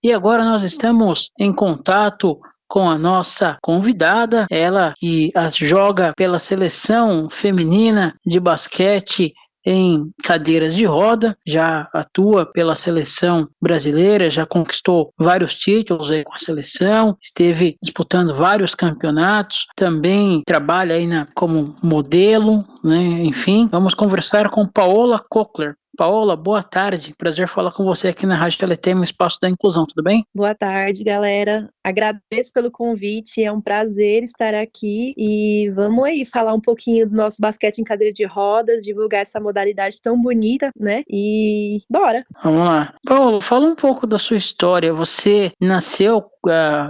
E agora nós estamos em contato com a nossa convidada, ela que joga pela seleção feminina de basquete em cadeiras de roda, já atua pela seleção brasileira, já conquistou vários títulos aí com a seleção, esteve disputando vários campeonatos, também trabalha aí como modelo, né? Enfim, vamos conversar com Paola Kochler. Paola, boa tarde. Prazer falar com você aqui na Rádio Teletema, Espaço da Inclusão, tudo bem? Boa tarde, galera. Agradeço pelo convite, é um prazer estar aqui e vamos aí falar um pouquinho do nosso basquete em cadeira de rodas, divulgar essa modalidade tão bonita, né? E bora! Vamos lá. Paulo, fala um pouco da sua história. Você nasceu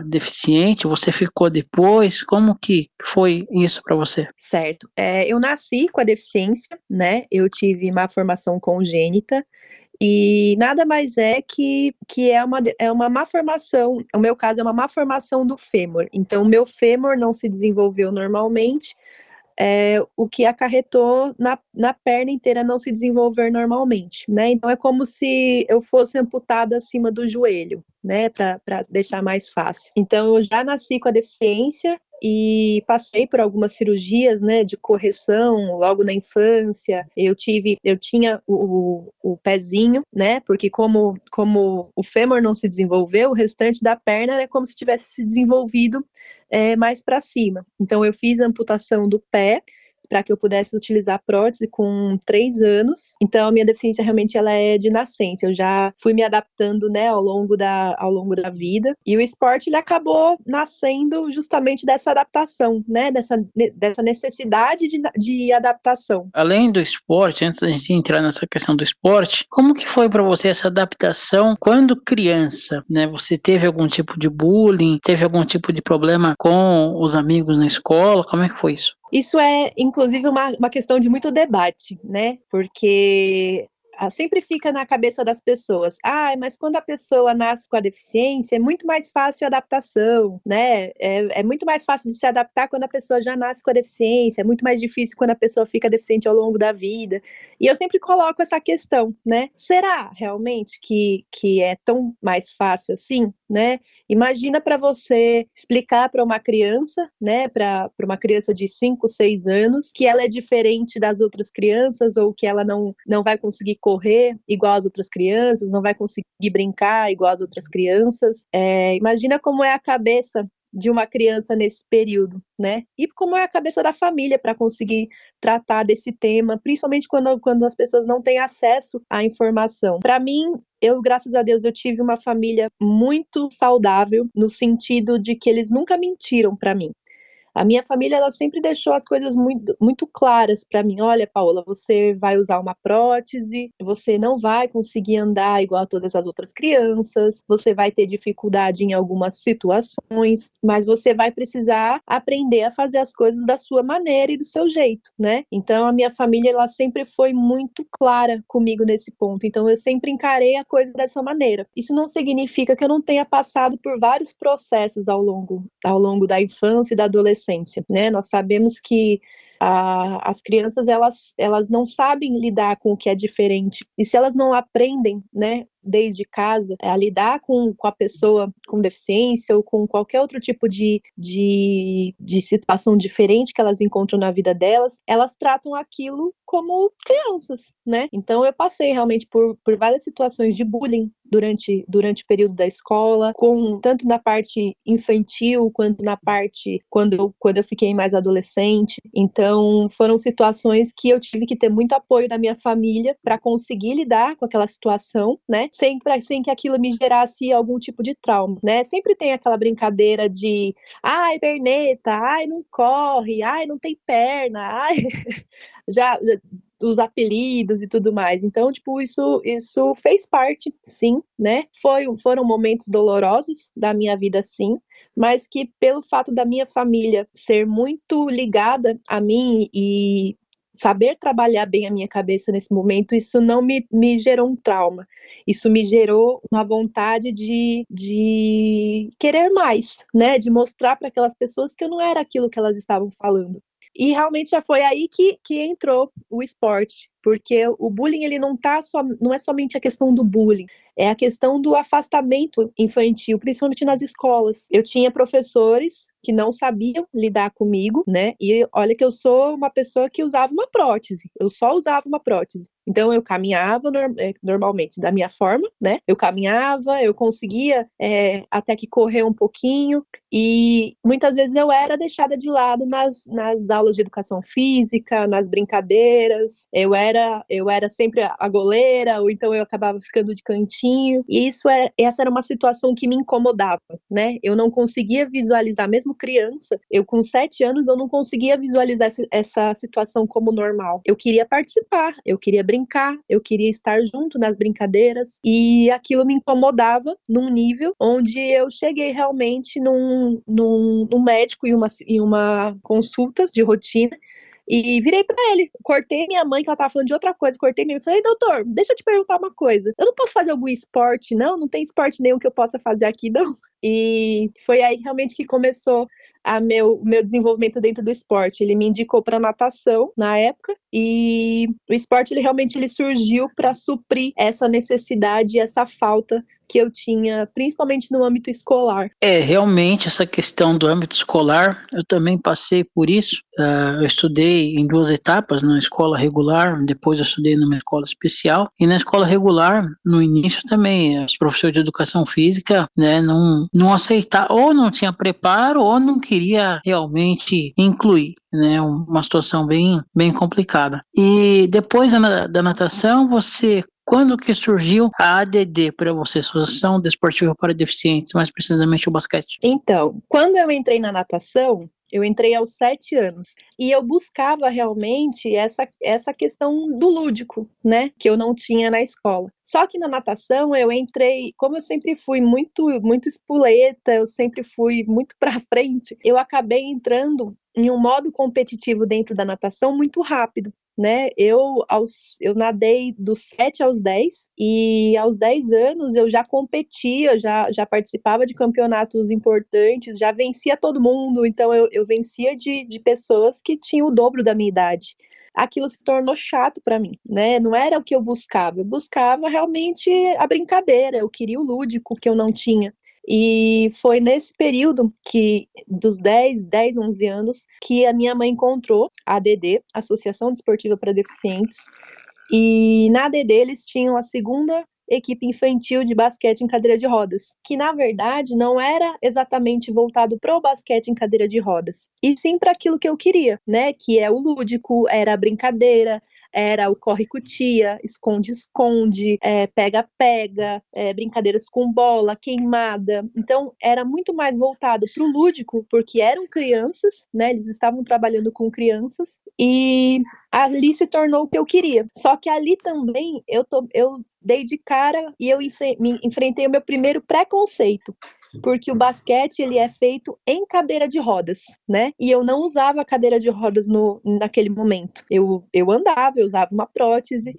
deficiente? Você ficou depois? Como que foi isso para você? Certo. Eu nasci com a deficiência, né? Eu tive uma formação congênita. E nada mais que é uma má formação, o meu caso é uma má formação do fêmur. Então, o meu fêmur não se desenvolveu normalmente, o que acarretou na perna inteira não se desenvolver normalmente, né? Então, é como se eu fosse amputada acima do joelho, né? Para deixar mais fácil. Então, eu já nasci com a deficiência e passei por algumas cirurgias, né, de correção logo na infância. Eu tinha o pezinho, né, porque como o fêmur não se desenvolveu, o restante da perna é como se tivesse se desenvolvido mais para cima. Então eu fiz a amputação do pé para que eu pudesse utilizar prótese com 3 anos. Então, a minha deficiência realmente ela é de nascença. Eu já fui me adaptando, né, ao longo da vida. E o esporte ele acabou nascendo justamente dessa adaptação, né, dessa necessidade de adaptação. Além do esporte, antes da gente entrar nessa questão do esporte, como que foi para você essa adaptação quando criança, né? Você teve algum tipo de bullying, teve algum tipo de problema com os amigos na escola? Como é que foi isso? Isso é, inclusive, uma questão de muito debate, né? Porque sempre fica na cabeça das pessoas, mas quando a pessoa nasce com a deficiência, é muito mais fácil a adaptação, né? É muito mais fácil de se adaptar quando a pessoa já nasce com a deficiência, é muito mais difícil quando a pessoa fica deficiente ao longo da vida. E eu sempre coloco essa questão, né? Será realmente que é tão mais fácil assim, né? Imagina para você explicar para uma criança, né? Para uma criança de 5, 6 anos, que ela é diferente das outras crianças ou que ela não vai conseguir correr igual as outras crianças, não vai conseguir brincar igual as outras crianças. Imagina como é a cabeça de uma criança nesse período, né? E como é a cabeça da família para conseguir tratar desse tema, principalmente quando as pessoas não têm acesso à informação. Para mim, graças a Deus, eu tive uma família muito saudável, no sentido de que eles nunca mentiram para mim. A minha família, ela sempre deixou as coisas muito, muito claras para mim. Olha, Paola, você vai usar uma prótese, você não vai conseguir andar igual a todas as outras crianças, você vai ter dificuldade em algumas situações, mas você vai precisar aprender a fazer as coisas da sua maneira e do seu jeito, né? Então, a minha família, ela sempre foi muito clara comigo nesse ponto. Então, eu sempre encarei a coisa dessa maneira. Isso não significa que eu não tenha passado por vários processos ao longo da infância e da adolescência, né? Nós sabemos que as crianças elas não sabem lidar com o que é diferente, e se elas não aprendem, né, desde casa, a lidar com a pessoa com deficiência ou com qualquer outro tipo de situação diferente que elas encontram na vida delas, elas tratam aquilo como crianças, né? Então eu passei realmente por várias situações de bullying durante o período da escola, tanto na parte infantil quanto na parte quando eu fiquei mais adolescente. Então foram situações que eu tive que ter muito apoio da minha família para conseguir lidar com aquela situação, né? Sem que aquilo me gerasse algum tipo de trauma, né? Sempre tem aquela brincadeira de ai, perneta, ai, não corre, ai, não tem perna, ai, já dos apelidos e tudo mais. Então, tipo, isso fez parte, sim, né? Foram momentos dolorosos da minha vida, sim, mas que pelo fato da minha família ser muito ligada a mim e saber trabalhar bem a minha cabeça nesse momento, isso não me gerou um trauma. Isso me gerou uma vontade de querer mais, né? De mostrar para aquelas pessoas que eu não era aquilo que elas estavam falando. E realmente já foi aí que entrou o esporte, porque o bullying ele não é somente a questão do bullying, é a questão do afastamento infantil, principalmente nas escolas. Eu tinha professores que não sabiam lidar comigo, né? E olha que eu sou uma pessoa que usava uma prótese, eu só usava uma prótese. Então eu caminhava normalmente da minha forma, né? Eu caminhava, eu conseguia até que correr um pouquinho, e muitas vezes eu era deixada de lado nas aulas de educação física, nas brincadeiras, eu era sempre a goleira, ou então eu acabava ficando de cantinho, e essa era uma situação que me incomodava, né? Eu não conseguia visualizar, mesmo criança, eu com 7 anos, eu não conseguia visualizar essa situação como normal. Eu queria participar, eu queria brincar, eu queria estar junto nas brincadeiras, e aquilo me incomodava num nível onde eu cheguei realmente num médico em uma consulta de rotina, e virei pra ele, cortei minha mãe, que ela tava falando de outra coisa, cortei minha mãe e falei: doutor, deixa eu te perguntar uma coisa, eu não posso fazer algum esporte, não? Não tem esporte nenhum que eu possa fazer aqui, não? E foi aí realmente que começou o meu desenvolvimento dentro do esporte. Ele me indicou para natação na época, e o esporte ele surgiu para suprir essa necessidade, essa falta que eu tinha, principalmente no âmbito escolar. Realmente essa questão do âmbito escolar, eu também passei por isso. Eu estudei em 2 etapas, na escola regular, depois eu estudei numa escola especial, e na escola regular, no início também, os professores de educação física, né, não aceitavam, ou não tinha preparo, ou não queria realmente incluir, né, uma situação bem, bem complicada. E depois da natação, quando que surgiu a ADD para você, Associação Desportiva para Deficientes, mais precisamente o basquete? Então, quando eu entrei na natação, eu entrei aos 7 anos, e eu buscava realmente essa questão do lúdico, né, que eu não tinha na escola. Só que na natação eu entrei, como eu sempre fui muito, muito espoleta, eu sempre fui muito para frente, eu acabei entrando em um modo competitivo dentro da natação muito rápido, né? Eu nadei dos 7 aos 10, e aos 10 anos eu já competia, já participava de campeonatos importantes, já vencia todo mundo, então eu vencia de pessoas que tinham o dobro da minha idade. Aquilo se tornou chato para mim, né? Não era o que eu buscava realmente a brincadeira, eu queria o lúdico que eu não tinha. E foi nesse período dos 10, 11 anos, que a minha mãe encontrou a ADD, Associação Desportiva para Deficientes, e na ADD eles tinham a segunda equipe infantil de basquete em cadeira de rodas, que na verdade não era exatamente voltado para o basquete em cadeira de rodas, e sim para aquilo que eu queria, né, que é o lúdico, era a brincadeira, era o corre-cutia, esconde-esconde, pega-pega, brincadeiras com bola, queimada. Então, era muito mais voltado para o lúdico, porque eram crianças, né? Eles estavam trabalhando com crianças, e ali se tornou o que eu queria. Só que ali também eu dei de cara e eu enfrentei o meu primeiro preconceito, porque o basquete ele é feito em cadeira de rodas, né? E eu não usava a cadeira de rodas naquele momento. Eu andava, eu usava uma prótese.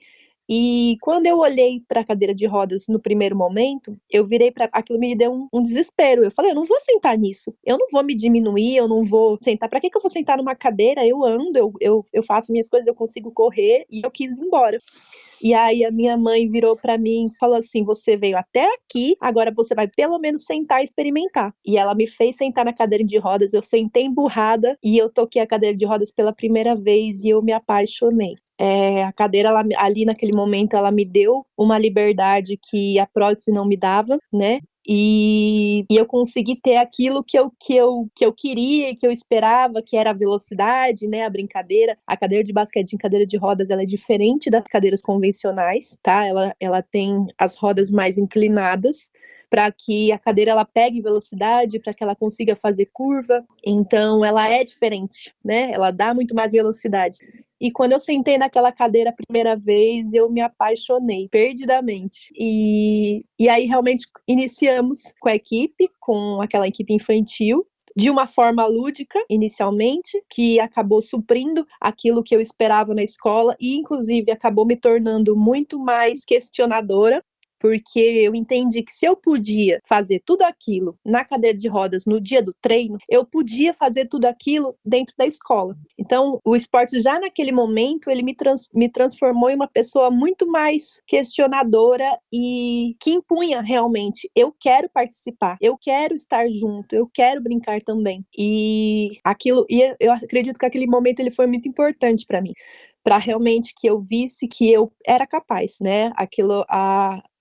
E quando eu olhei para a cadeira de rodas no primeiro momento, eu virei para aquilo, me deu um desespero. Eu falei: eu não vou sentar nisso, eu não vou me diminuir, eu não vou sentar. Para que eu vou sentar numa cadeira? Eu ando, eu faço minhas coisas, eu consigo correr, e eu quis ir embora. E aí a minha mãe virou para mim e falou assim: você veio até aqui, agora você vai pelo menos sentar e experimentar. E ela me fez sentar na cadeira de rodas, eu sentei emburrada, e eu toquei a cadeira de rodas pela primeira vez, e eu me apaixonei. A cadeira, ali naquele momento, ela me deu uma liberdade que a prótese não me dava, né? E eu consegui ter aquilo que eu queria e que eu esperava, que era a velocidade, né, a brincadeira. A cadeira de basquete em cadeira de rodas, ela é diferente das cadeiras convencionais, tá? Ela tem as rodas mais inclinadas, para que a cadeira ela pegue velocidade, para que ela consiga fazer curva. Então, ela é diferente, né? Ela dá muito mais velocidade. E quando eu sentei naquela cadeira a primeira vez, eu me apaixonei perdidamente. E aí realmente iniciamos com a equipe, com aquela equipe infantil, de uma forma lúdica, inicialmente, que acabou suprindo aquilo que eu esperava na escola, e inclusive acabou me tornando muito mais questionadora, porque eu entendi que se eu podia fazer tudo aquilo na cadeira de rodas no dia do treino, eu podia fazer tudo aquilo dentro da escola. Então, o esporte já naquele momento, ele me transformou em uma pessoa muito mais questionadora e que impunha realmente, eu quero participar, eu quero estar junto, eu quero brincar também. E eu acredito que aquele momento ele foi muito importante para mim, para realmente que eu visse que eu era capaz, né?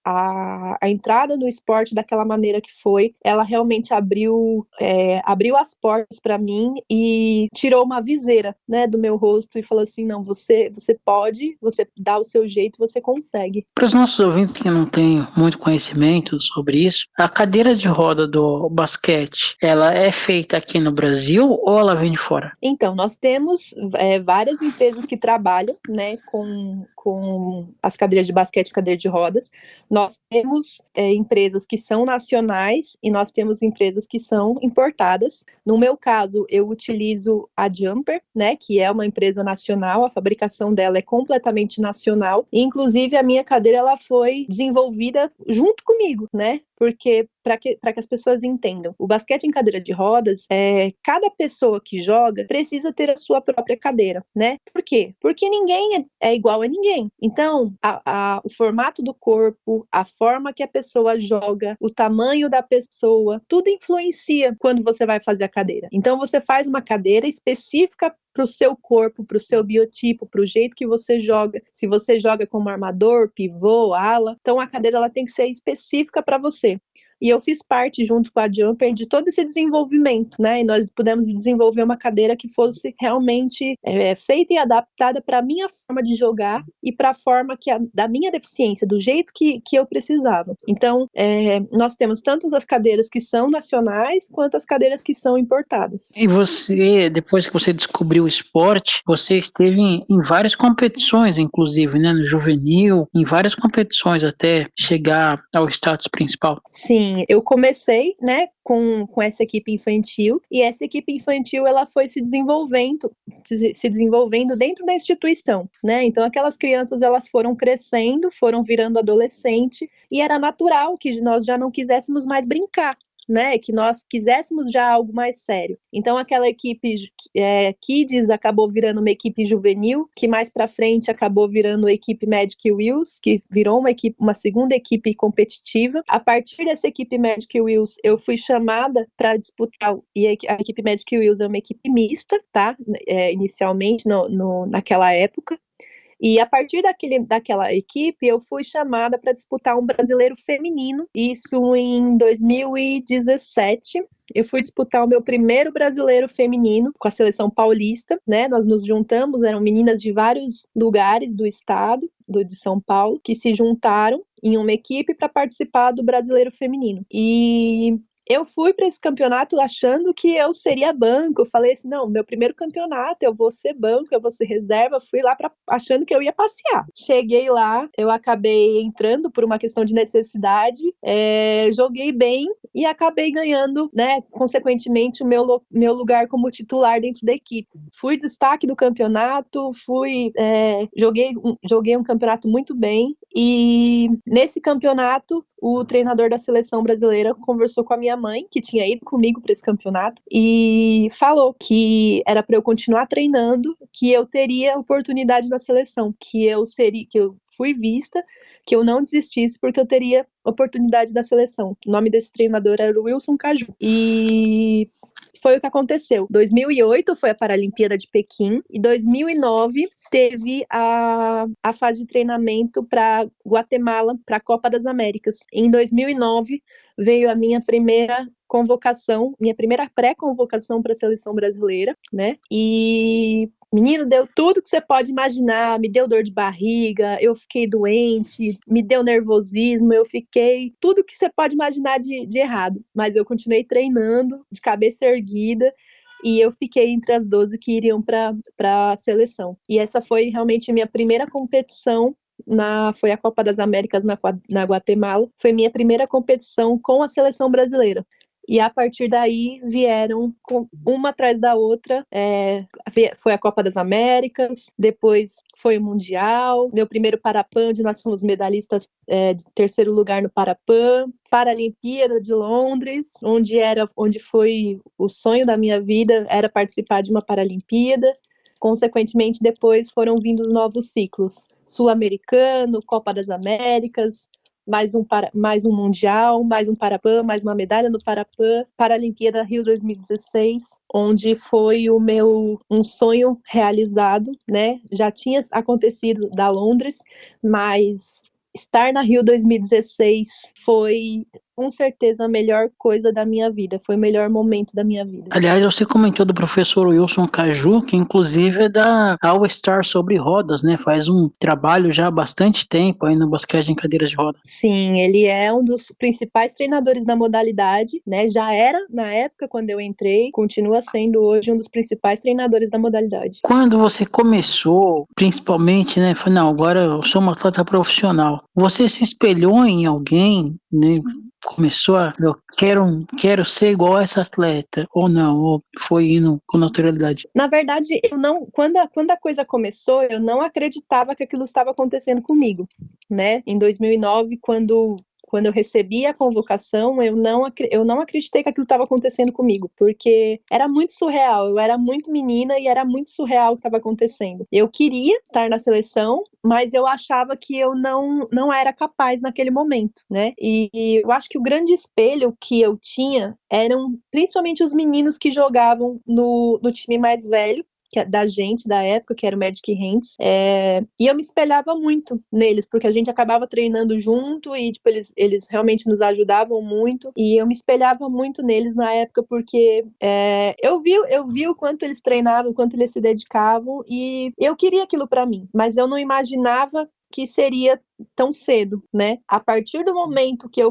A entrada no esporte daquela maneira que foi, ela realmente abriu as portas para mim e tirou uma viseira, né, do meu rosto e falou assim, não, você pode, você dá o seu jeito, você consegue. Para os nossos ouvintes que não têm muito conhecimento sobre isso, a cadeira de roda do basquete, ela é feita aqui no Brasil ou ela vem de fora? Então, nós temos várias empresas que trabalham, né, com as cadeiras de basquete e cadeira de rodas. Nós temos empresas que são nacionais e nós temos empresas que são importadas. No meu caso, eu utilizo a Jumper, né, que é uma empresa nacional, a fabricação dela é completamente nacional. E, inclusive, a minha cadeira ela foi desenvolvida junto comigo, né? Porque, para que as pessoas entendam, o basquete em cadeira de rodas, cada pessoa que joga precisa ter a sua própria cadeira, né? Por quê? Porque ninguém é igual a ninguém. Então, o formato do corpo, a forma que a pessoa joga, o tamanho da pessoa, tudo influencia quando você vai fazer a cadeira. Então, você faz uma cadeira específica para o seu corpo, para o seu biotipo, para o jeito que você joga. Se você joga como armador, pivô, ala, então a cadeira ela tem que ser específica para você. E eu fiz parte, junto com a Jumper, de todo esse desenvolvimento, né? E nós pudemos desenvolver uma cadeira que fosse realmente feita e adaptada para a minha forma de jogar e para a forma da minha deficiência, do jeito que eu precisava. Então, nós temos tanto as cadeiras que são nacionais, quanto as cadeiras que são importadas. E você, depois que você descobriu o esporte, você esteve em várias competições, inclusive, né? No juvenil, em várias competições até chegar ao status principal. Sim, eu comecei, né, com essa equipe infantil, e essa equipe infantil ela foi se desenvolvendo dentro da instituição, né? Então aquelas crianças elas foram crescendo, foram virando adolescente, e era natural que nós já não quiséssemos mais brincar, né, que nós quiséssemos já algo mais sério. Então aquela equipe Kids acabou virando uma equipe juvenil, que mais para frente acabou virando a equipe Magic Wheels, que virou uma segunda equipe competitiva. A partir dessa equipe Magic Wheels, eu fui chamada para disputar, e a equipe Magic Wheels é uma equipe mista, tá? Inicialmente, naquela época. E a partir daquela equipe, eu fui chamada para disputar um brasileiro feminino, isso em 2017. Eu fui disputar o meu primeiro brasileiro feminino com a seleção paulista, né? Nós nos juntamos, eram meninas de vários lugares do estado, de São Paulo, que se juntaram em uma equipe para participar do brasileiro feminino. E eu fui para esse campeonato achando que eu seria banco. Eu falei assim, não, meu primeiro campeonato, eu vou ser banco, eu vou ser reserva. Fui lá achando que eu ia passear. Cheguei lá, eu acabei entrando por uma questão de necessidade, joguei bem e acabei ganhando, né, consequentemente, o meu lugar como titular dentro da equipe. Fui destaque do campeonato, joguei um campeonato muito bem, e nesse campeonato o treinador da seleção brasileira conversou com a minha mãe, que tinha ido comigo para esse campeonato, e falou que era para eu continuar treinando, que eu teria oportunidade na seleção, que eu fui vista, que eu não desistisse porque eu teria oportunidade da seleção. O nome desse treinador era o Wilson Caju. E foi o que aconteceu. 2008 foi a Paralimpíada de Pequim e 2009 teve a fase de treinamento para Guatemala, para a Copa das Américas. Em 2009 veio a minha primeira convocação, minha primeira pré-convocação para a seleção brasileira, né? E menino, deu tudo que você pode imaginar, me deu dor de barriga, eu fiquei doente, me deu nervosismo, eu fiquei tudo que você pode imaginar de errado, mas eu continuei treinando, de cabeça erguida, e eu fiquei entre as 12 que iriam para a seleção. E essa foi realmente a minha primeira competição, foi a Copa das Américas na Guatemala, foi minha primeira competição com a seleção brasileira. E a partir daí vieram uma atrás da outra. Foi a Copa das Américas, depois foi o Mundial, meu primeiro Parapan, onde nós fomos medalhistas de terceiro lugar no Parapan, Paralimpíada de Londres, onde foi o sonho da minha vida, era participar de uma Paralimpíada. Consequentemente, depois foram vindo os novos ciclos. Sul-Americano, Copa das Américas, mais um Mundial, mais um Parapan, mais uma medalha no Parapan, Paralimpíada Rio 2016, onde foi um sonho realizado, né? Já tinha acontecido da Londres, mas estar na Rio 2016 foi, com certeza, a melhor coisa da minha vida, foi o melhor momento da minha vida. Aliás, você comentou do professor Wilson Caju, que inclusive é da All Star sobre rodas, né? Faz um trabalho já há bastante tempo aí no basquete em cadeiras de roda. Sim, ele é um dos principais treinadores da modalidade, né? Já era na época quando eu entrei, continua sendo hoje um dos principais treinadores da modalidade. Quando você começou, principalmente, né? Falei, não, agora eu sou uma atleta profissional. Você se espelhou em alguém, né? Começou eu quero ser igual a essa atleta, ou não, ou foi indo com naturalidade? Na verdade, quando a coisa começou, eu não acreditava que aquilo estava acontecendo comigo, né? Em 2009, quando eu recebi a convocação, eu não acreditei que aquilo estava acontecendo comigo, porque era muito surreal, eu era muito menina e era muito surreal o que estava acontecendo. Eu queria estar na seleção, mas eu achava que eu não era capaz naquele momento, né? E eu acho que o grande espelho que eu tinha eram principalmente os meninos que jogavam no time mais velho, da gente, da época, que era o Magic Hands, e eu me espelhava muito neles, porque a gente acabava treinando junto e, tipo, eles realmente nos ajudavam muito, e eu me espelhava muito neles na época, porque eu vi o quanto eles treinavam, o quanto eles se dedicavam, e eu queria aquilo para mim, mas eu não imaginava que seria tão cedo, né? A partir do momento que eu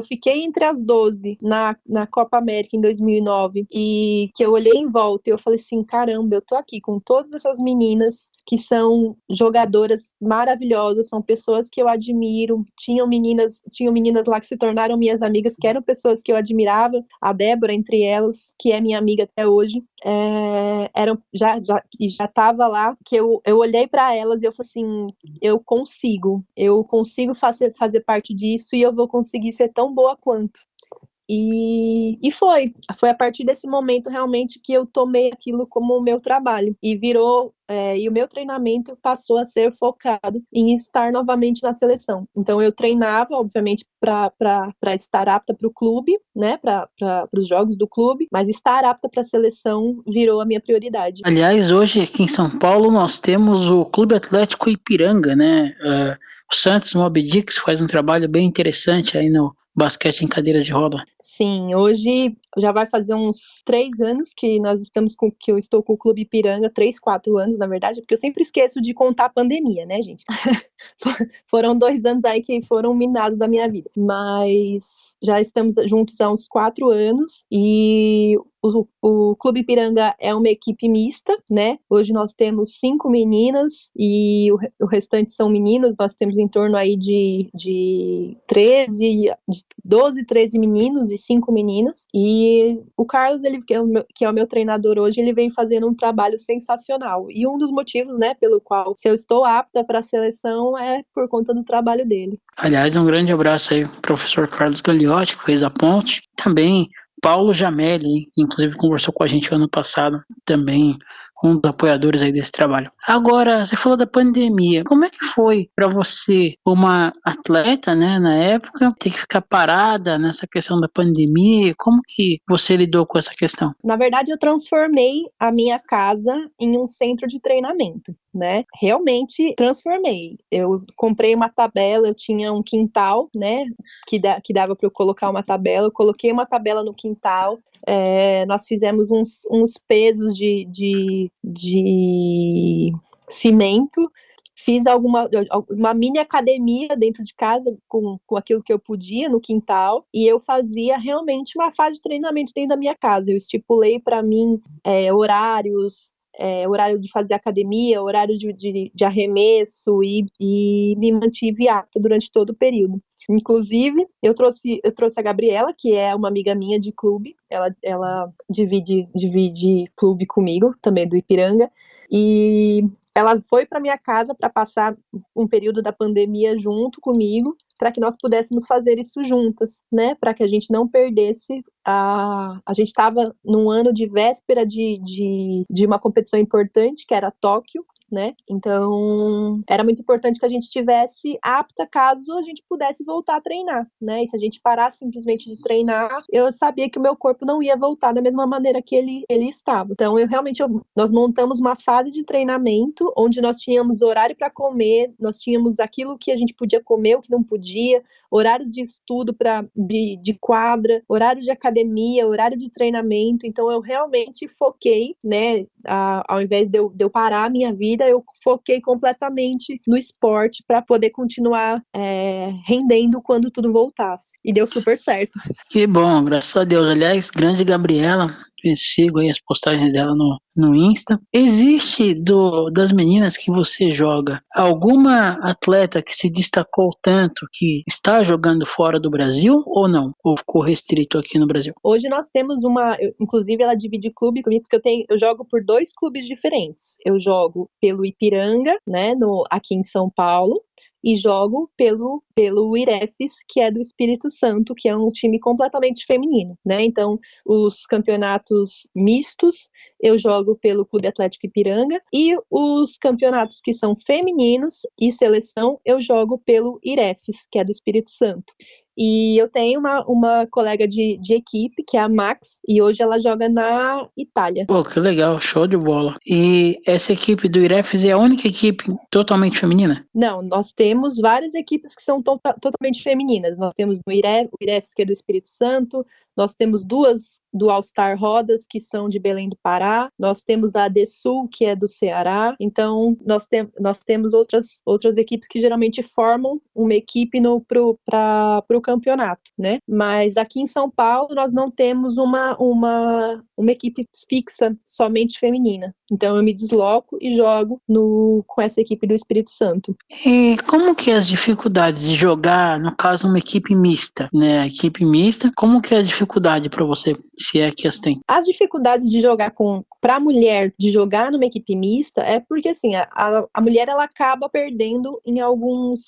fiquei entre as 12 na Copa América em 2009 e que eu olhei em volta e eu falei assim, caramba, eu tô aqui com todas essas meninas que são jogadoras maravilhosas, são pessoas que eu admiro, tinham meninas lá que se tornaram minhas amigas, que eram pessoas que eu admirava, a Débora entre elas, que é minha amiga até hoje, já estava lá, que eu olhei para elas e eu falei assim, eu consigo fazer parte disso e eu vou conseguir ser tão boa quanto. E foi a partir desse momento realmente que eu tomei aquilo como o meu trabalho e virou, e o meu treinamento passou a ser focado em estar novamente na seleção. Então eu treinava, obviamente, para estar apta para o clube, né, para os jogos do clube, mas estar apta para a seleção virou a minha prioridade. Aliás, hoje aqui em São Paulo nós temos o Clube Atlético Ipiranga, né? O Santos Mob Dix faz um trabalho bem interessante aí no basquete em cadeiras de roda. Sim, hoje já vai fazer uns 3 anos que que eu estou com o Clube Ipiranga, 3, 4 anos, na verdade, porque eu sempre esqueço de contar a pandemia, né, gente? Foram 2 anos aí que foram minados da minha vida, mas já estamos juntos há uns 4 anos e o Clube Ipiranga é uma equipe mista, né? Hoje nós temos 5 meninas e o restante são meninos, nós temos em torno aí de 12, 13 meninos e 5 meninas, e o Carlos, ele, que é o meu treinador hoje, ele vem fazendo um trabalho sensacional, e um dos motivos, né, pelo qual se eu estou apta para a seleção é por conta do trabalho dele. Aliás, um grande abraço aí pro professor Carlos Gagliotti, que fez a ponte, também Paulo Jamelli, que inclusive conversou com a gente ano passado, também um dos apoiadores aí desse trabalho. Agora, você falou da pandemia. Como é que foi para você, uma atleta, né, na época, ter que ficar parada nessa questão da pandemia? Como que você lidou com essa questão? Na verdade, eu transformei a minha casa em um centro de treinamento, né? Realmente transformei. Eu comprei uma tabela, eu tinha um quintal, né, que dava para eu colocar uma tabela. Eu coloquei uma tabela no quintal. Nós fizemos uns pesos de cimento. Fiz uma mini academia dentro de casa com aquilo que eu podia no quintal, e eu fazia realmente uma fase de treinamento dentro da minha casa. Eu estipulei para mim horários, horário de fazer academia, horário de arremesso e me mantive apta durante todo o período. Inclusive, eu trouxe a Gabriela, que é uma amiga minha de clube, ela divide clube comigo, também do Ipiranga, e ela foi para minha casa para passar um período da pandemia junto comigo, para que nós pudéssemos fazer isso juntas, né? Para que a gente não perdesse a gente estava num ano de véspera de uma competição importante, que era Tóquio, né? Então, era muito importante que a gente estivesse apta caso a gente pudesse voltar a treinar, né? E se a gente parasse simplesmente de treinar, eu sabia que o meu corpo não ia voltar da mesma maneira que ele estava. Então, nós montamos uma fase de treinamento onde nós tínhamos horário para comer, nós tínhamos aquilo que a gente podia comer, o que não podia, horários de estudo de quadra, horário de academia, horário de treinamento. Então, eu realmente foquei, né? Ao invés de eu parar a minha vida, eu foquei completamente no esporte para poder continuar rendendo quando tudo voltasse. E deu super certo. Que bom, graças a Deus. Aliás, grande Gabriela, eu sigo aí as postagens dela no Insta. Existe das meninas que você joga, alguma atleta que se destacou tanto que está jogando fora do Brasil ou não? Ou ficou restrito aqui no Brasil? Hoje nós temos inclusive ela divide clube comigo, porque eu jogo por 2 clubes diferentes. Eu jogo pelo Ipiranga, né, aqui em São Paulo, e jogo pelo Irefes, que é do Espírito Santo, que é um time completamente feminino, né? Então, os campeonatos mistos eu jogo pelo Clube Atlético Ipiranga, e os campeonatos que são femininos e seleção eu jogo pelo Irefes, que é do Espírito Santo. E eu tenho uma colega de equipe, que é a Max, e hoje ela joga na Itália. Pô, que legal, show de bola. E essa equipe do Irefes é a única equipe totalmente feminina? Não, nós temos várias equipes que são totalmente femininas. Nós temos o Irefes, que é do Espírito Santo, nós temos 2 do All-Star Rodas, que são de Belém do Pará, nós temos a ADSul, que é do Ceará. Então, nós temos outras equipes que geralmente formam uma equipe para o campeonato, né? Mas aqui em São Paulo, nós não temos uma equipe fixa somente feminina. Então, eu me desloco e jogo com essa equipe do Espírito Santo. E como que é as dificuldades de jogar, no caso, uma equipe mista, né? A equipe mista, como que é a dificuldade para você, se é que as tem? As dificuldades de jogar para a mulher, de jogar numa equipe mista, é porque, assim, a mulher, ela acaba perdendo em algumas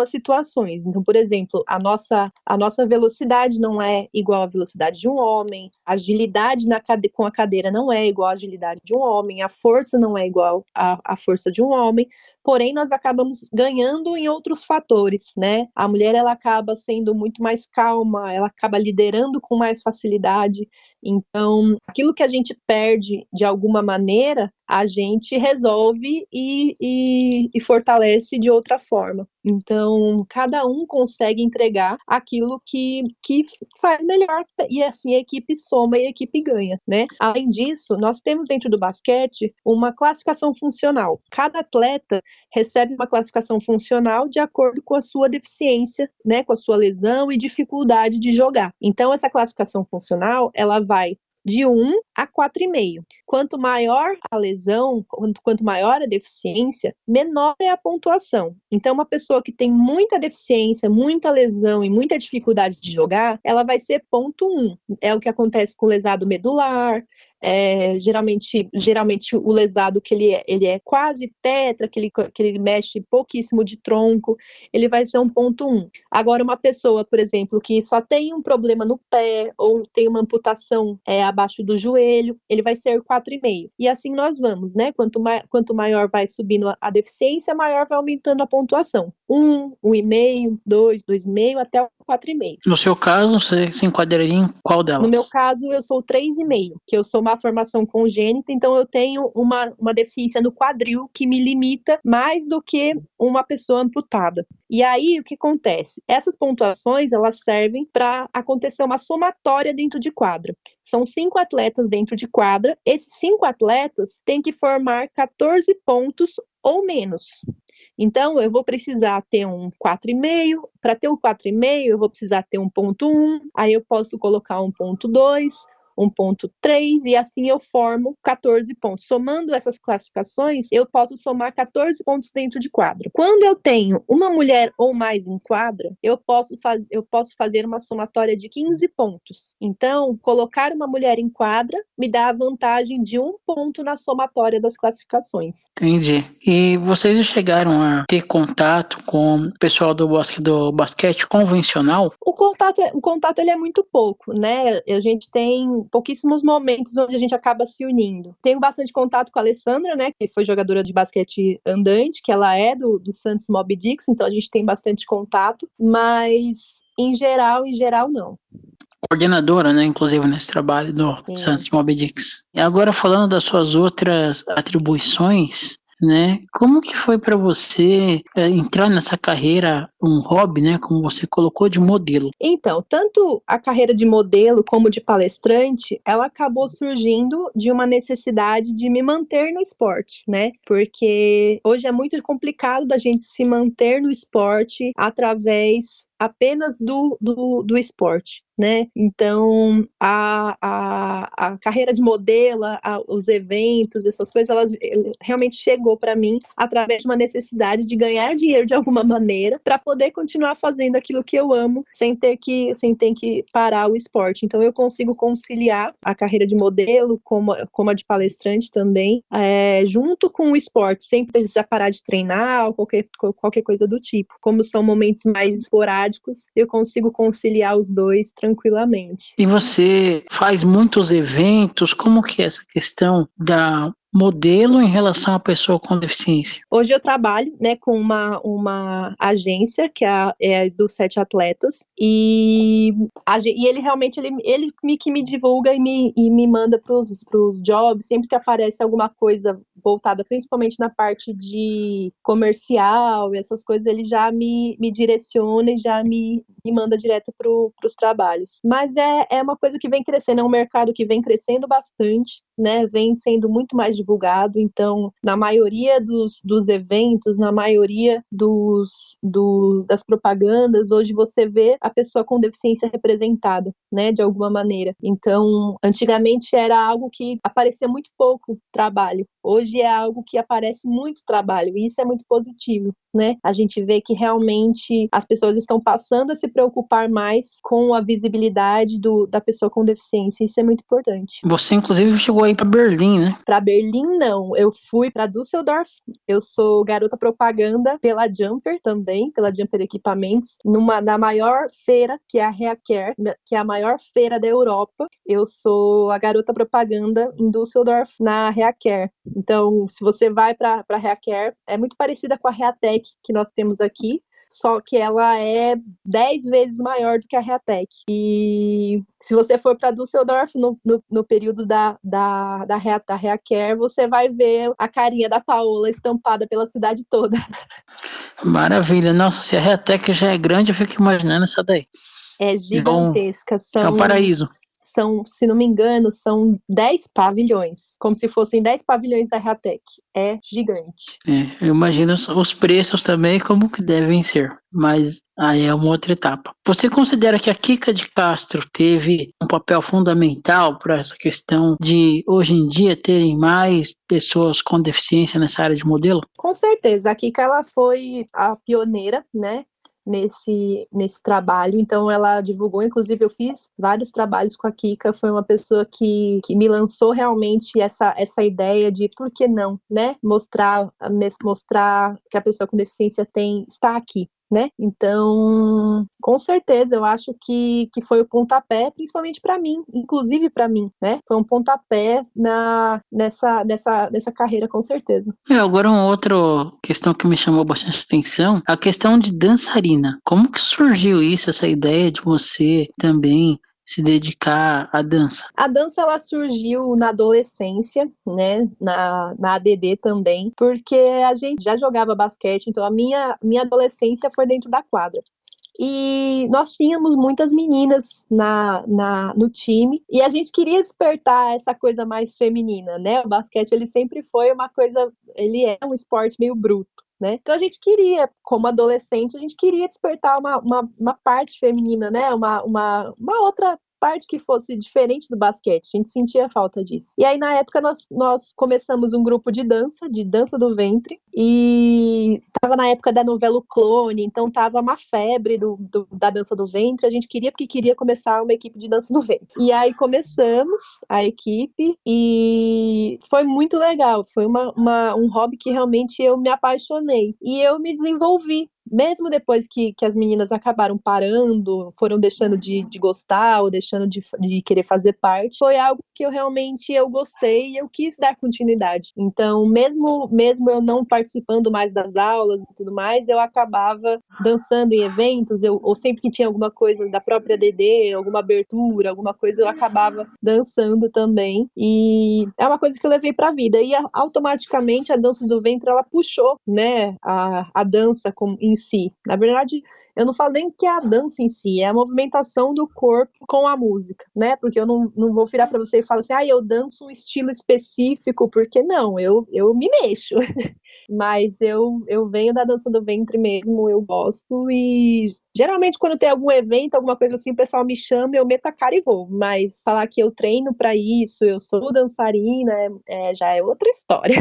situações. Então, por exemplo, a nossa velocidade não é igual à velocidade de um homem, a agilidade com a cadeira não é igual à agilidade de um homem, a força não é igual à força de um homem. Porém, nós acabamos ganhando em outros fatores, né? A mulher, ela acaba sendo muito mais calma, ela acaba liderando com mais facilidade. Então, aquilo que a gente perde de alguma maneira, a gente resolve e fortalece de outra forma. Então, cada um consegue entregar aquilo que faz melhor, e assim a equipe soma e a equipe ganha, né? Além disso, nós temos dentro do basquete uma classificação funcional. Cada atleta recebe uma classificação funcional de acordo com a sua deficiência, né, com a sua lesão e dificuldade de jogar. Então, essa classificação funcional, ela vai de 1 a 4,5. Quanto maior a lesão, quanto maior a deficiência, menor é a pontuação. Então, uma pessoa que tem muita deficiência, muita lesão e muita dificuldade de jogar, ela vai ser ponto 1. É o que acontece com lesado medular, geralmente o lesado que ele é quase tetra, que ele mexe pouquíssimo de tronco, ele vai ser um ponto 1. Agora, uma pessoa, por exemplo, que só tem um problema no pé ou tem uma amputação abaixo do joelho, ele vai ser 4,5. E assim nós vamos, né? Quanto maior vai subindo a deficiência, maior vai aumentando a pontuação. 1, 1,5, 2, 2,5 até o 4,5. No seu caso, você se enquadraria em qual delas? No meu caso, eu sou 3,5, que eu sou uma formação congênita, então eu tenho uma deficiência no quadril que me limita mais do que uma pessoa amputada. E aí, o que acontece? Essas pontuações, elas servem para acontecer uma somatória dentro de quadra. São 5 atletas dentro de quadra, esses 5 atletas têm que formar 14 pontos ou menos. Então, eu vou precisar ter um 4,5. Para ter um 4,5, eu vou precisar ter um ponto 1. Aí eu posso colocar um ponto 2, 1.3 e assim eu formo 14 pontos. Somando essas classificações, eu posso somar 14 pontos dentro de quadra. Quando eu tenho uma mulher ou mais em quadra, eu posso fazer uma somatória de 15 pontos. Então, colocar uma mulher em quadra me dá a vantagem de 1 ponto na somatória das classificações. Entendi. E vocês já chegaram a ter contato com o pessoal do basquete convencional? O contato ele é muito pouco, né? A gente tem pouquíssimos momentos onde a gente acaba se unindo. Tenho bastante contato com a Alessandra, né? Que foi jogadora de basquete andante, que ela é do Santos Mob Dicks, então a gente tem bastante contato, mas em geral, não. Coordenadora, né, inclusive nesse trabalho do Santos Mob Dicks. E agora falando das suas outras atribuições, né, como que foi para você entrar nessa carreira, um hobby, né, como você colocou, de modelo? Então, tanto a carreira de modelo como de palestrante, ela acabou surgindo de uma necessidade de me manter no esporte, né? Porque hoje é muito complicado da gente se manter no esporte através apenas do esporte, né? Então, a carreira de modelo, os eventos, essas coisas, elas realmente chegou para mim através de uma necessidade de ganhar dinheiro de alguma maneira para poder continuar fazendo aquilo que eu amo sem ter que parar o esporte. Então, eu consigo conciliar a carreira de modelo como a de palestrante também, junto com o esporte, sem precisar parar de treinar ou qualquer coisa do tipo. Como são momentos mais esporádicos, eu consigo conciliar os dois tranquilamente. E você faz muitos eventos, como que é essa questão da modelo em relação à pessoa com deficiência? Hoje eu trabalho, né, com uma agência que é do Sete Atletas e ele realmente ele que me divulga e me manda para os jobs sempre que aparece alguma coisa voltada principalmente na parte de comercial e essas coisas, ele já me direciona e já me manda direto para os trabalhos. Mas é uma coisa que vem crescendo, é um mercado que vem crescendo bastante, né, vem sendo muito mais divulgado, então na maioria dos eventos, na maioria das propagandas, hoje você vê a pessoa com deficiência representada, né, de alguma maneira. Então, antigamente era algo que aparecia muito pouco trabalho, hoje é algo que aparece muito trabalho, e isso é muito positivo, né? A gente vê que realmente as pessoas estão passando a se preocupar mais com a visibilidade da pessoa com deficiência, isso é muito importante. Você, inclusive, chegou aí para Berlim, né? Para Berlim, não. Eu fui para Düsseldorf. Eu sou garota propaganda pela Jumper também, pela Jumper Equipamentos, na maior feira, que é a Reacare, que é a maior feira da Europa. Eu sou a garota propaganda em Düsseldorf, na Reacare. Então, se você vai para a Reacare, é muito parecida com a Reatec que nós temos aqui, só que ela é 10 vezes maior do que a Reatec. E se você for para Düsseldorf no período da Reacare, você vai ver a carinha da Paola estampada pela cidade toda. Maravilha. Nossa, se a Reatec já é grande, eu fico imaginando essa daí. É gigantesca. É um paraíso. Se não me engano, são 10 pavilhões, como se fossem 10 pavilhões da Reatec. É gigante. Eu imagino os preços também como que devem ser, mas aí é uma outra etapa. Você considera que a Kika de Castro teve um papel fundamental para essa questão de, hoje em dia, terem mais pessoas com deficiência nessa área de modelo? Com certeza. A Kika, ela foi a pioneira, né? Nesse trabalho, então ela divulgou, inclusive eu fiz vários trabalhos com a Kika, foi uma pessoa que me lançou realmente essa ideia de por que não, né, mostrar que a pessoa com deficiência está aqui, né? Então, com certeza, eu acho que foi o pontapé, principalmente para mim, inclusive para mim, né? Foi um pontapé nessa carreira, com certeza. Agora uma outra questão que me chamou bastante atenção, a questão de dançarina. Como que surgiu isso, essa ideia de você também se dedicar à dança? A dança, ela surgiu na adolescência, né, na ADD também, porque a gente já jogava basquete, então a minha adolescência foi dentro da quadra. E nós tínhamos muitas meninas no time, e a gente queria despertar essa coisa mais feminina, né? O basquete, ele sempre foi uma coisa, ele é um esporte meio bruto, né? Então a gente queria, como adolescente, a gente queria despertar uma parte feminina, né? Uma outra parte que fosse diferente do basquete, a gente sentia falta disso. E aí, na época, nós começamos um grupo de dança do ventre, e tava na época da novela O Clone, então tava uma febre da dança do ventre, a gente queria, porque queria começar uma equipe de dança do ventre. E aí começamos a equipe, e foi muito legal, foi um hobby que realmente eu me apaixonei, e eu me desenvolvi. Mesmo depois que as meninas acabaram parando, foram deixando de gostar ou deixando de querer fazer parte, foi algo que eu gostei e eu quis dar continuidade. Então, mesmo eu não participando mais das aulas e tudo mais, eu acabava dançando em eventos, ou sempre que tinha alguma coisa da própria DD, alguma abertura, alguma coisa, eu acabava dançando também. E é uma coisa que eu levei para a vida. E automaticamente a dança do ventre, ela puxou, né, a dança em si. Na verdade, eu não falo nem que é a dança em si, é a movimentação do corpo com a música, né? Porque eu não vou virar para você e falar assim, eu danço um estilo específico, porque não, eu me mexo. Mas eu venho da dança do ventre mesmo, eu gosto, e geralmente quando tem algum evento, alguma coisa assim, o pessoal me chama, eu meto a cara e vou. Mas falar que eu treino para isso, eu sou dançarina, já é outra história.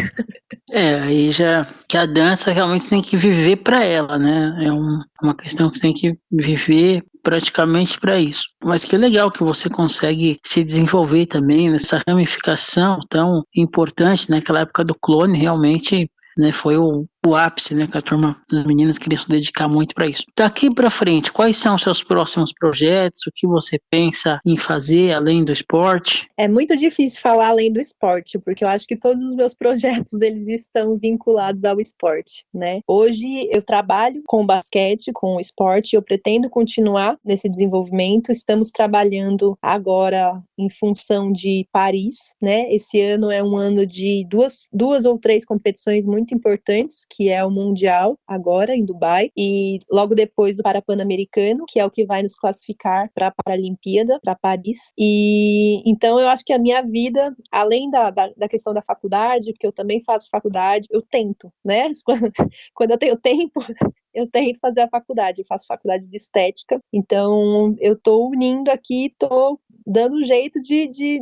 Aí já que a dança realmente tem que viver para ela, né? É uma questão que tem que viver praticamente para isso. Mas que legal que você consegue se desenvolver também nessa ramificação tão importante, naquela época do clone, realmente, né, foi o ápice, né, que a turma das meninas queria se dedicar muito para isso. Daqui para frente, quais são os seus próximos projetos? O que você pensa em fazer além do esporte? É muito difícil falar além do esporte, porque eu acho que todos os meus projetos, eles estão vinculados ao esporte, né? Hoje eu trabalho com basquete, com o esporte, eu pretendo continuar nesse desenvolvimento. Estamos trabalhando agora em função de Paris, né? Esse ano é um ano de duas ou três competições muito importantes, que é o Mundial, agora em Dubai, e logo depois do Parapan-Americano, que é o que vai nos classificar para a Paralimpíada, para Paris. E então eu acho que a minha vida, além da questão da faculdade, porque eu também faço faculdade, eu tento, né? Quando eu tenho tempo, eu tento fazer a faculdade, eu faço faculdade de estética, então eu tô unindo aqui, tô dando um jeito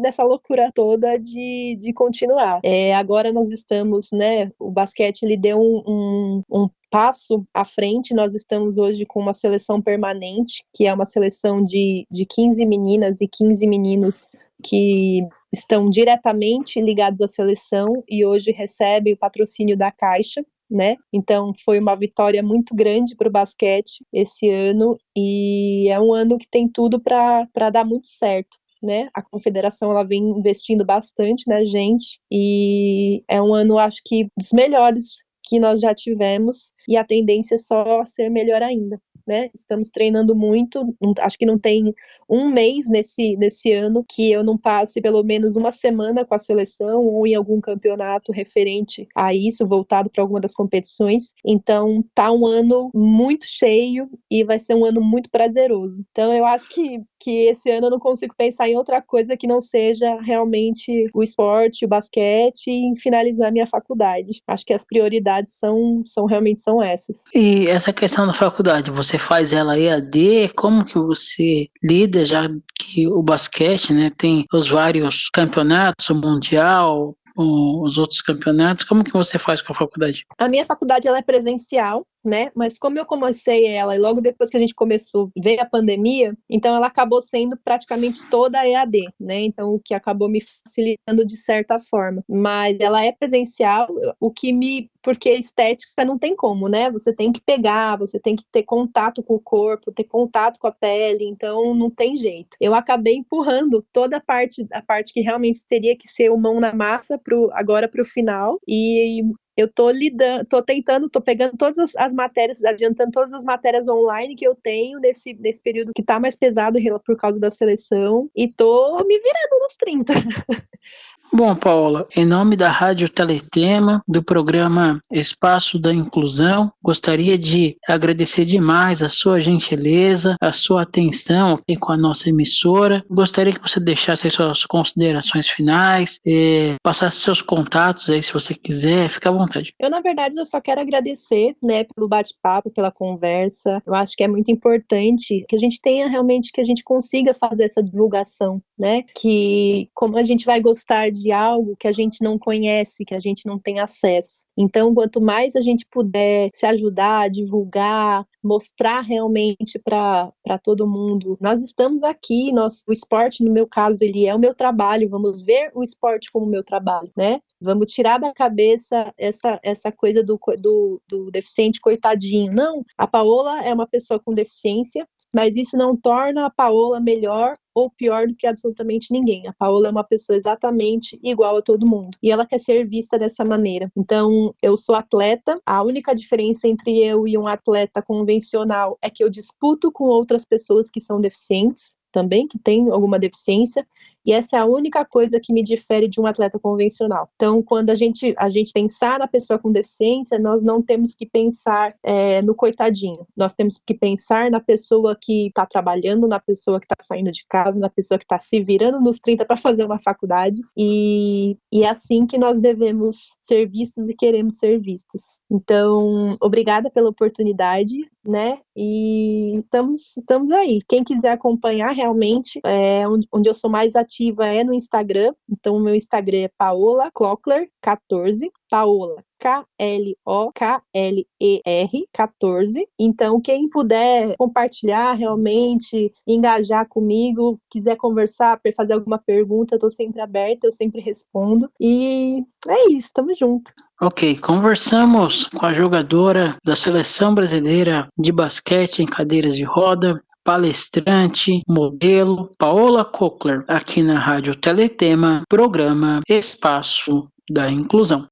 dessa loucura toda de continuar. Agora nós estamos, né, o basquete, ele deu um passo à frente, nós estamos hoje com uma seleção permanente, que é uma seleção de 15 meninas e 15 meninos que estão diretamente ligados à seleção e hoje recebem o patrocínio da Caixa, né? Então foi uma vitória muito grande para o basquete esse ano, e é um ano que tem tudo para dar muito certo, né? A confederação, ela vem investindo bastante na gente, e é um ano, acho que, dos melhores que nós já tivemos, e a tendência é só ser melhor ainda, né? Estamos treinando muito, acho que não tem um mês nesse ano que eu não passe pelo menos uma semana com a seleção ou em algum campeonato referente a isso, voltado para alguma das competições. Então tá um ano muito cheio e vai ser um ano muito prazeroso. Então eu acho que esse ano eu não consigo pensar em outra coisa que não seja realmente o esporte, o basquete, e em finalizar minha faculdade. Acho que as prioridades realmente são essas. E essa questão da faculdade, você faz ela EAD? Como que você lida, já que o basquete, né, tem os vários campeonatos, o Mundial, os outros campeonatos, como que você faz com a faculdade? A minha faculdade, ela é presencial, né? Mas como eu comecei ela e logo depois que a gente começou, veio a pandemia, então ela acabou sendo praticamente toda EAD, né? Então o que acabou me facilitando de certa forma. Mas ela é presencial, porque estética não tem como, né? Você tem que pegar, você tem que ter contato com o corpo, ter contato com a pele, então não tem jeito. Eu acabei empurrando toda a parte que realmente teria que ser o mão na massa agora pro final, e eu tô pegando todas as matérias, adiantando todas as matérias online que eu tenho nesse período que tá mais pesado por causa da seleção, e tô me virando nos 30. Bom, Paola, em nome da Rádio Teletema, do programa Espaço da Inclusão, gostaria de agradecer demais a sua gentileza, a sua atenção aqui com a nossa emissora. Gostaria que você deixasse aí suas considerações finais, passasse seus contatos aí se você quiser, fica à vontade. Na verdade, eu só quero agradecer, né, pelo bate-papo, pela conversa. Eu acho que é muito importante que a gente tenha realmente, que a gente consiga fazer essa divulgação, né? Que como a gente vai gostar de algo que a gente não conhece, que a gente não tem acesso. Então, quanto mais a gente puder se ajudar, divulgar, mostrar realmente para todo mundo, nós estamos aqui, o esporte, no meu caso, ele é o meu trabalho, vamos ver o esporte como meu trabalho, né? Vamos tirar da cabeça essa coisa do deficiente coitadinho. Não, a Paola é uma pessoa com deficiência, mas isso não torna a Paola melhor ou pior do que absolutamente ninguém. A Paola é uma pessoa exatamente igual a todo mundo. E ela quer ser vista dessa maneira. Então, eu sou atleta. A única diferença entre eu e um atleta convencional é que eu disputo com outras pessoas que são deficientes também, que têm alguma deficiência. E essa é a única coisa que me difere de um atleta convencional. Então, quando a gente pensar na pessoa com deficiência, nós não temos que pensar no coitadinho. Nós temos que pensar na pessoa que está trabalhando, na pessoa que está saindo de casa, na pessoa que está se virando nos 30 para fazer uma faculdade. E é assim que nós devemos ser vistos e queremos ser vistos. Então, obrigada pela oportunidade, né? E estamos aí. Quem quiser acompanhar realmente, onde eu sou mais ativa é no Instagram. Então, o meu Instagram é Paola Klockler 14. Paola, Klokler 14. Então, quem puder compartilhar realmente, engajar comigo, quiser conversar, fazer alguma pergunta, eu estou sempre aberta, eu sempre respondo. E é isso, tamo junto. Ok, conversamos com a jogadora da Seleção Brasileira de Basquete em cadeiras de roda, palestrante, modelo, Paola Klockler, aqui na Rádio Teletema, programa Espaço da Inclusão.